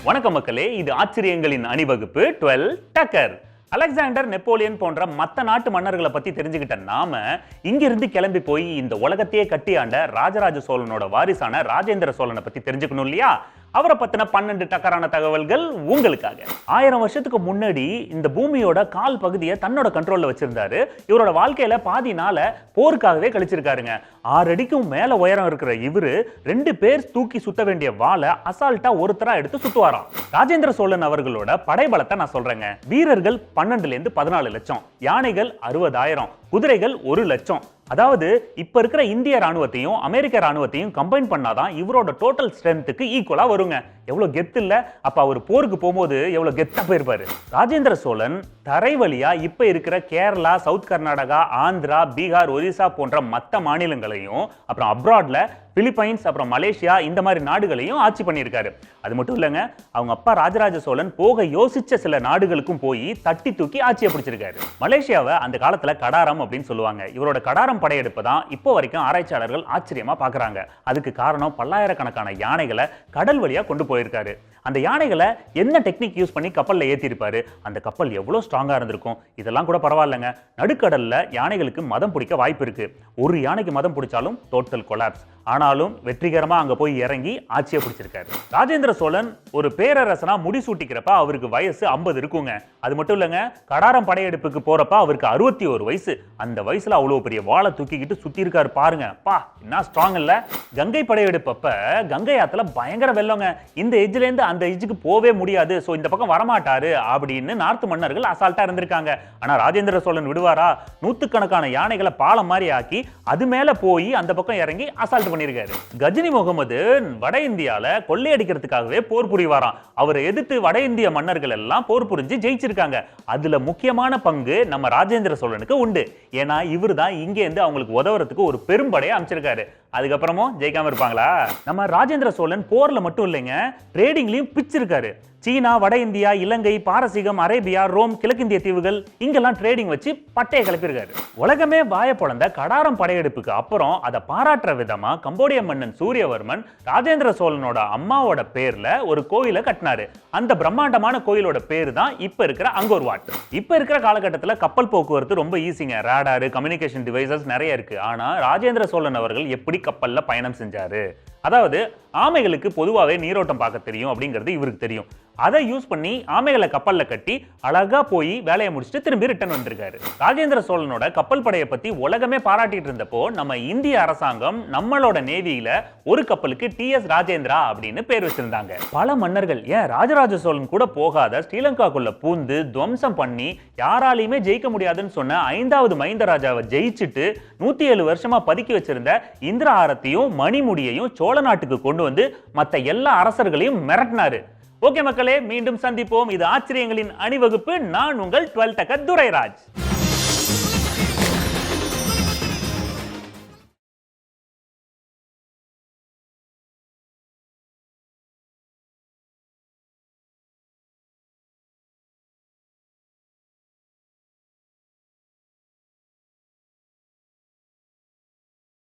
வணக்கம் மக்களே, இது ஆச்சரியங்களின் அணிவகுப்பு 12 டக்கர். அலெக்சாண்டர், நெப்போலியன் போன்ற மற்ற நாட்டு மன்னர்களை பத்தி தெரிஞ்சுக்கிட்ட நாம இங்கிருந்து கிளம்பி போய் இந்த உலகத்தையே கட்டியாண்ட ராஜராஜ சோழனோட வாரிசான ராஜேந்திர சோழனை பத்தி தெரிஞ்சுக்கணும் இல்லையா? அவரை பத்தின 12 டக்கரான தகவல்கள் உங்களுக்காக. 1000 வருஷத்துக்கு முன்னாடி இந்த பூமியோட கால் பகுதியை தன்னோட கண்ட்ரோல்ல வச்சிருந்தாரு. இவரோட வாழ்க்கையில பாதி நாள போருக்காகவே கழிச்சிருக்காருங்க. 6 அடிக்கும் மேல உயரம் இருக்கிற இவரு 2 பேர் தூக்கி சுத்த வேண்டிய வாளை அசால்ட்டா ஒருத்தரா எடுத்து சுத்துவாராம். ராஜேந்திர சோழன் அவர்களோட படைபலத்தை நான் சொல்றேங்க. வீரர்கள் 12 ல இருந்து 14 லட்சம், யானைகள் 60,000, குதிரைகள் 1 லட்சம். அதாவது இப்ப இருக்கிற இந்திய ராணுவத்தையும் அமெரிக்க ராணுவத்தையும் கம்பைன் பண்ணாதான் இவரோட டோட்டல் ஸ்ட்ரென்த்துக்கு ஈக்குவலா வருங்க. எவ்வளவு கெத்து இல்ல? அப்ப அவர் போருக்கு போகும்போது எவ்வளவு கெத்தா போயிருப்பாரு. ராஜேந்திர சோழன் தரை வழியா இப்ப இருக்கிற கேரளா, சவுத் கர்நாடகா, ஆந்திரா, பீகார், ஒரிசா போன்ற மற்ற மாநிலங்களையும், அப்புறம் அப்ராட்ல பிலிப்பைன்ஸ், அப்புறம் மலேசியா, இந்த மாதிரி நாடுகளையும் ஆட்சி பண்ணியிருக்காரு. அது மட்டும் இல்லைங்க, அவங்க அப்பா ராஜராஜ சோழன் போக யோசிச்ச சில நாடுகளுக்கும் போய் தட்டி தூக்கி ஆட்சியை பிடிச்சிருக்காரு. மலேசியாவை அந்த காலத்துல கடாரம் அப்படின்னு சொல்லுவாங்க. இவரோட கடாரம் படையெடுப்பு தான் இப்போ வரைக்கும் ஆராய்ச்சியாளர்கள் ஆச்சரியமா பாக்குறாங்க. அதுக்கு காரணம் பல்லாயிரக்கணக்கான யானைகளை கடல் வழியா கொண்டு போயிருக்காரு. அந்த யானைகளை என்ன டெக்னிக் யூஸ் பண்ணி கப்பல்ல ஏத்திருப்பாரு, அந்த கப்பல் எவ்வளவு ஸ்ட்ராங்கா இருந்திருக்கும், இதெல்லாம் கூட பரவாயில்லைங்க. நடுக்கடல்ல யானைகளுக்கு மதம் பிடிக்க வாய்ப்பு இருக்கு. ஒரு யானைக்கு மதம் பிடிச்சாலும் டோட்டல் கொலாப்ஸ். ஆனாலும் வெற்றிகரமா அங்க போய் இறங்கி ஆட்சியை பிடிச்சிருக்காரு. ராஜேந்திர சோழன் ஒரு பேரரசனா முடிசூட்டிக்கிறப்ப அவருக்கு வயசு 50 இருக்குங்க. அது மட்டும் இல்லங்க, கடாரம் படையெடுப்புக்கு போறப்ப அவருக்கு 61 வயசு. அந்த வயசுல அவ்வளவு பெரிய வாளை தூக்கிக்கிட்டு சுத்தி இருக்காரு பாருங்க. பா, என்ன ஸ்ட்ராங் இல்ல? கங்கை படையெடுப்பப்ப கங்கை ஆத்துல பயங்கர வெள்ளங்க. இந்த எஜ்ல இருந்து அந்த எஜ்ஜுக்கு போவே முடியாது, சோ இந்த பக்கம் வரமாட்டாரு அப்படின்னு நார்த் மன்னர்கள் அசால்ட்டா இருந்திருக்காங்க. ஆனா ராஜேந்திர சோழன் விடுவாரா? நூத்துக்கணக்கான யானைகளை பாலம் மாதிரி ஆக்கி அது மேல போய் அந்த பக்கம் இறங்கி அசால்ட் பண்ணிருக்காரு. கஜினி முகமது வட இந்தியால கொள்ளையடிக்கிறதுக்காகவே போர் புரிவாராம். அவரை எதிர்த்து வட இந்திய மன்னர்கள் எல்லாம் போர் புரிஞ்சு ஜெயிச்சிருக்காங்க. அதுல முக்கியமான பங்கு நம்ம ராஜேந்திர சோழனுக்கு உண்டு. ஏன்னா இவர் தான் இங்க இருந்து அவங்களுக்கு உதவுறதுக்கு ஒரு பெரும்படையை அமைச்சிருக்காரு. அதுக்கப்புறமும் ஜெயிக்காம இருப்பாங்களா? நம்ம ராஜேந்திர சோழன் போர்ல மட்டும் இல்லைங்க, ட்ரேடிங்லயும் பிச்சிருக்காரு. சீனா, வட இந்தியா, இலங்கை, பாரசீகம், அரேபியா, ரோம், கிழக்கிந்திய தீவுகள் இங்கெல்லாம் ட்ரேடிங் வச்சு பட்டையை கிளப்பியிருக்காரு. உலகமே வாய பொழந்த கடாரம் படையெடுப்புக்கு அப்புறம் அதை பாராட்டுற விதமா கம்போடிய மன்னன் சூரியவர்மன் ராஜேந்திர சோழனோட அம்மாவோட பேர்ல ஒரு கோயிலை கட்டினாரு. அந்த பிரம்மாண்டமான கோயிலோட பேரு தான் இப்ப இருக்கிற அங்கோர் வாட். இப்ப இருக்கிற காலகட்டத்தில் கப்பல் போக்குவரத்து ரொம்ப ஈஸிங்க. ரேடார், கம்யூனிகேஷன் டிவைசஸ் நிறைய இருக்கு. ஆனா ராஜேந்திர சோழன் அவர்கள் எப்படி கப்பல்ல பயணம் செஞ்சாரு? அதாவது ஆமைகளுக்கு பொதுவாகவே நீரோட்டம் பார்க்க தெரியும் அப்படிங்கிறது இவருக்கு தெரியும். அதை யூஸ் பண்ணி ஆமைகளை கப்பல்ல கட்டி அழகா போய் வேலையை முடிச்சுட்டு திரும்பி ரிட்டர்ன் வந்திருக்காரு. ராஜேந்திர சோழனோட கப்பல் படையை பத்தி உலகமே பாராட்டிட்டு இருந்தப்போ நம்ம இந்திய அரசாங்கம் நம்மளோட நேவியில ஒரு கப்பலுக்கு TS ராஜேந்திரா அப்படின்னு பேர் வச்சிருந்தாங்க. பல மன்னர்கள், ஏன் ராஜராஜ சோழன் கூட போகாத ஸ்ரீலங்காக்குள்ள பூந்து துவம்சம் பண்ணி யாராலையுமே ஜெயிக்க முடியாதுன்னு சொன்ன 5வது மைந்தராஜாவை ஜெயிச்சுட்டு 107 வருஷமா பதுக்கி வச்சிருந்த இந்திரஹாரத்தையும் மணிமுடியையும் சோழ நாட்டுக்கு கொண்டு வந்து மற்ற எல்லா அரசர்களையும் மிரட்டினாரு. ஓகே மக்களே, மீண்டும் சந்திப்போம். இது ஆச்சரியங்களின் அணிவகுப்பு. நான் உங்கள் 12 டக்கர் துரைராஜ்.